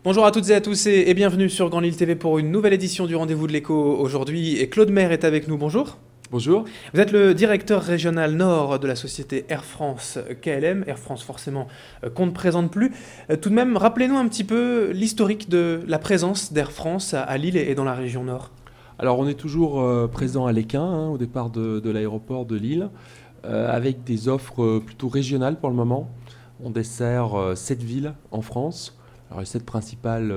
Bonjour à toutes et à tous et bienvenue sur Grand Lille TV pour une nouvelle édition du Rendez-vous de l'Écho aujourd'hui. Et Claude Maire est avec nous, bonjour. Bonjour. Vous êtes le directeur régional nord de la société Air France KLM. Air France forcément qu'on ne présente plus. Tout de même, rappelez-nous un petit peu l'historique de la présence d'Air France à Lille et dans la région nord. Alors on est toujours présent à Léquin, au départ de l'aéroport de Lille, avec des offres plutôt régionales pour le moment. On dessert 7 villes en France. Alors les 7 principales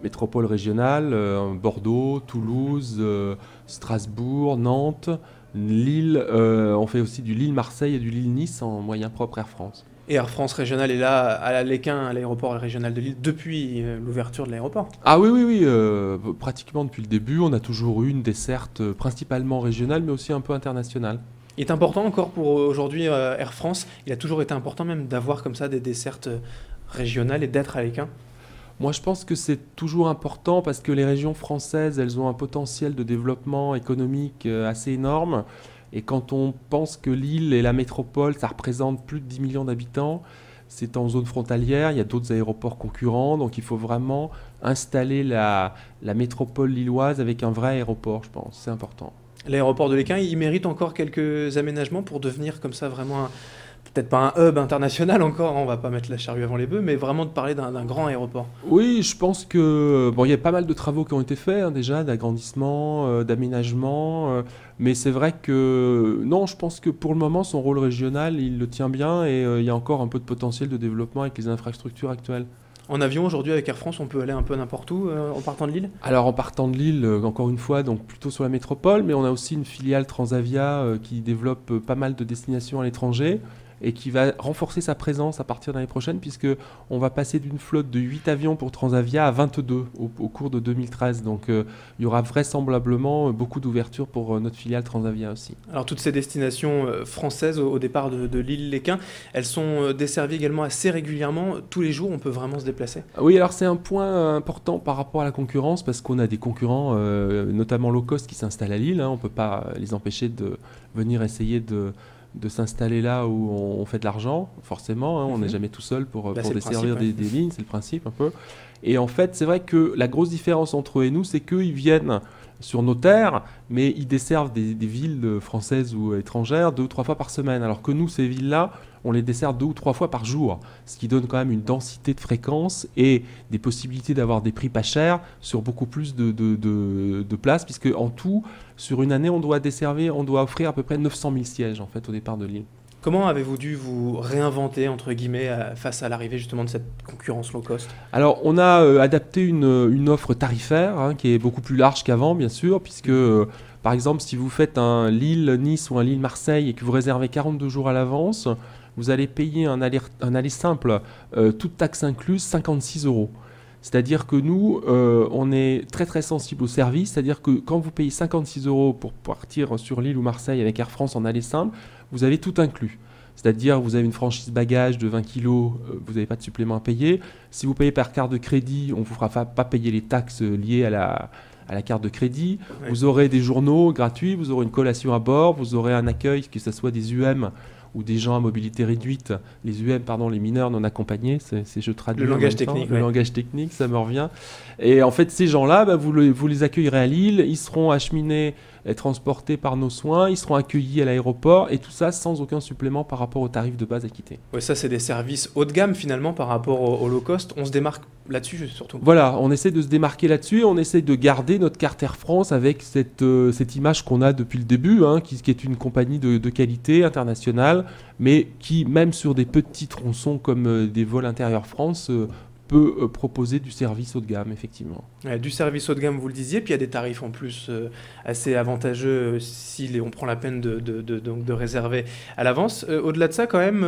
métropoles régionales, Bordeaux, Toulouse, Strasbourg, Nantes, Lille. On fait aussi du Lille-Marseille et du Lille-Nice en moyen propre Air France. Et Air France régional est là à Léquin, à l'aéroport régional de Lille, depuis l'ouverture de l'aéroport. Ah oui, pratiquement depuis le début. On a toujours eu une desserte principalement régionale, mais aussi un peu internationale. Il est important encore pour aujourd'hui Air France, il a toujours été important même d'avoir comme ça des dessertes régionales et d'être à Léquin. Moi, je pense que c'est toujours important parce que les régions françaises, elles ont un potentiel de développement économique assez énorme. Et quand on pense que Lille et la métropole, ça représente plus de 10 millions d'habitants, c'est en zone frontalière, il y a d'autres aéroports concurrents, donc il faut vraiment installer la métropole lilloise avec un vrai aéroport, je pense, c'est important. L'aéroport de Léquin, il mérite encore quelques aménagements pour devenir comme ça vraiment peut-être pas un hub international encore, on va pas mettre la charrue avant les bœufs, mais vraiment de parler d'un grand aéroport. Oui, je pense que il y a pas mal de travaux qui ont été faits déjà, d'agrandissement, d'aménagement, mais c'est vrai que non, je pense que pour le moment son rôle régional, il le tient bien et il y a encore un peu de potentiel de développement avec les infrastructures actuelles. En avion aujourd'hui avec Air France, on peut aller un peu n'importe où en partant de Lille? Alors en partant de Lille, encore une fois, donc plutôt sur la métropole, mais on a aussi une filiale Transavia qui développe pas mal de destinations à l'étranger et qui va renforcer sa présence à partir de l'année prochaine puisque on va passer d'une flotte de 8 avions pour Transavia à 22 au cours de 2013. Donc il y aura vraisemblablement beaucoup d'ouverture pour notre filiale Transavia aussi. Alors toutes ces destinations françaises au départ de Lille-Léquin, elles sont desservies également assez régulièrement. Tous les jours, on peut vraiment se déplacer? Oui, alors c'est un point important par rapport à la concurrence parce qu'on a des concurrents, notamment low cost, qui s'installent à Lille. On ne peut pas les empêcher de venir essayer de s'installer là où on fait de l'argent, forcément. On n'est jamais tout seul pour desservir des lignes, c'est le principe un peu. Et en fait, c'est vrai que la grosse différence entre eux et nous, c'est qu'ils viennent sur nos terres, mais ils desservent des villes françaises ou étrangères 2 ou 3 fois par semaine. Alors que nous, ces villes-là, on les dessert 2 ou 3 fois par jour, ce qui donne quand même une densité de fréquences et des possibilités d'avoir des prix pas chers sur beaucoup plus de places, puisque en tout, sur une année, on doit offrir à peu près 900 000 sièges en fait au départ de Lille. Comment avez-vous dû vous réinventer, entre guillemets, face à l'arrivée justement de cette concurrence low cost? Alors, on a adapté une offre tarifaire qui est beaucoup plus large qu'avant, bien sûr, puisque, par exemple, si vous faites un Lille-Nice ou un Lille-Marseille et que vous réservez 42 jours à l'avance, vous allez payer un aller simple, toute taxe incluse, 56 €. C'est-à-dire que nous, on est très très sensible au service, c'est-à-dire que quand vous payez 56 € pour partir sur Lille ou Marseille avec Air France en aller simple, vous avez tout inclus. C'est-à-dire vous avez une franchise bagage de 20 kg, vous n'avez pas de supplément à payer. Si vous payez par carte de crédit, on ne vous fera pas payer les taxes liées à la carte de crédit. Oui. Vous aurez des journaux gratuits, vous aurez une collation à bord, vous aurez un accueil, que ce soit des UM ou des gens à mobilité réduite, les UM, pardon, les mineurs non accompagnés, je traduis le langage technique. Le langage technique, ça me revient. Et en fait, ces gens-là, vous les accueillerez à Lille, ils seront acheminés et transportés par nos soins, ils seront accueillis à l'aéroport, et tout ça sans aucun supplément par rapport au tarif de base acquitté. Oui, ça c'est des services haut de gamme finalement par rapport au low cost. On se démarque là-dessus surtout. Voilà, on essaie de se démarquer là-dessus, on essaie de garder notre carte Air France avec cette image qu'on a depuis le début, qui est une compagnie de qualité internationale, mais qui, même sur des petits tronçons comme des vols intérieurs France, peut proposer du service haut de gamme, effectivement. Ouais, du service haut de gamme, vous le disiez, puis il y a des tarifs en plus assez avantageux si on prend la peine de réserver à l'avance. Au-delà de ça, quand même,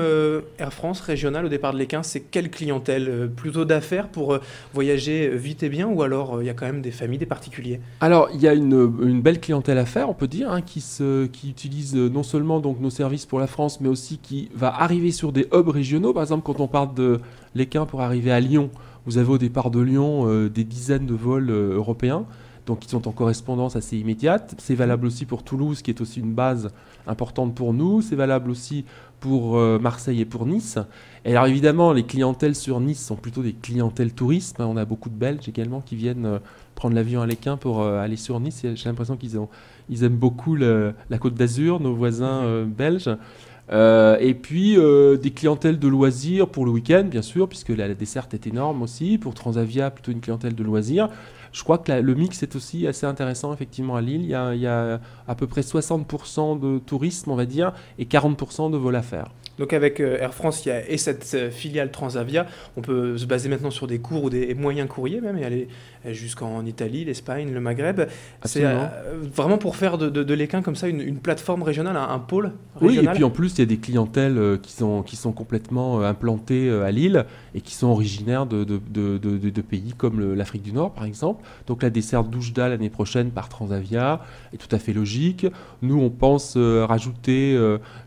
Air France régional au départ de Léquin, c'est quelle clientèle? Plutôt d'affaires pour voyager vite et bien, ou alors il y a quand même des familles, des particuliers? Alors, il y a une belle clientèle affaires, on peut dire, qui utilise non seulement donc, nos services pour la France, mais aussi qui va arriver sur des hubs régionaux. Par exemple, quand on parle de Léquin pour arriver à Lyon, vous avez au départ de Lyon des dizaines de vols européens. donc qui sont en correspondance assez immédiate. C'est valable aussi pour Toulouse, qui est aussi une base importante pour nous. C'est valable aussi pour Marseille et pour Nice. Et alors évidemment, les clientèles sur Nice sont plutôt des clientèles tourisme. On a beaucoup de Belges également qui viennent prendre l'avion à Léquin pour aller sur Nice. J'ai l'impression qu'ils aiment beaucoup la Côte d'Azur, nos voisins belges. Et puis des clientèles de loisirs pour le week-end, bien sûr, puisque la desserte est énorme aussi. Pour Transavia, plutôt une clientèle de loisirs. Je crois que le mix est aussi assez intéressant, effectivement, à Lille. Il y a à peu près 60% de tourisme, on va dire, et 40% de vol à faire. Donc avec Air France, il y a et cette filiale Transavia, on peut se baser maintenant sur des courts ou des moyens courriers même, et aller jusqu'en Italie, l'Espagne, le Maghreb. C'est vraiment pour faire de Léquin comme ça une plateforme régionale, un pôle régional. Oui, et puis en plus, il y a des clientèles qui sont complètement implantées à Lille et qui sont originaires de pays comme l'Afrique du Nord, par exemple. Donc la desserte d'Oujda l'année prochaine par Transavia est tout à fait logique. Nous, on pense rajouter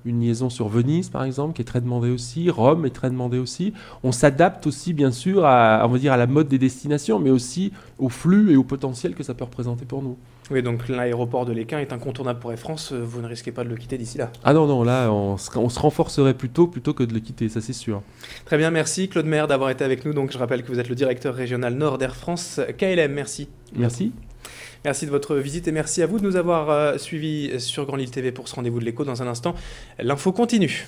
une liaison sur Venise, par exemple, qui est très demandée aussi. Rome est très demandée aussi. On s'adapte aussi, bien sûr, à la mode des destinations, mais aussi au flux et au potentiel que ça peut représenter pour nous. Oui, donc l'aéroport de Léquin est incontournable pour Air France. Vous ne risquez pas de le quitter d'ici là. Ah non, là, on se renforcerait plutôt que de le quitter, ça c'est sûr. Très bien, merci Claude Maire d'avoir été avec nous. Donc je rappelle que vous êtes le directeur régional Nord d'Air France KLM. Merci. Merci. Merci de votre visite et merci à vous de nous avoir suivis sur Grand Lille TV pour ce rendez-vous de l'écho. Dans un instant, l'info continue.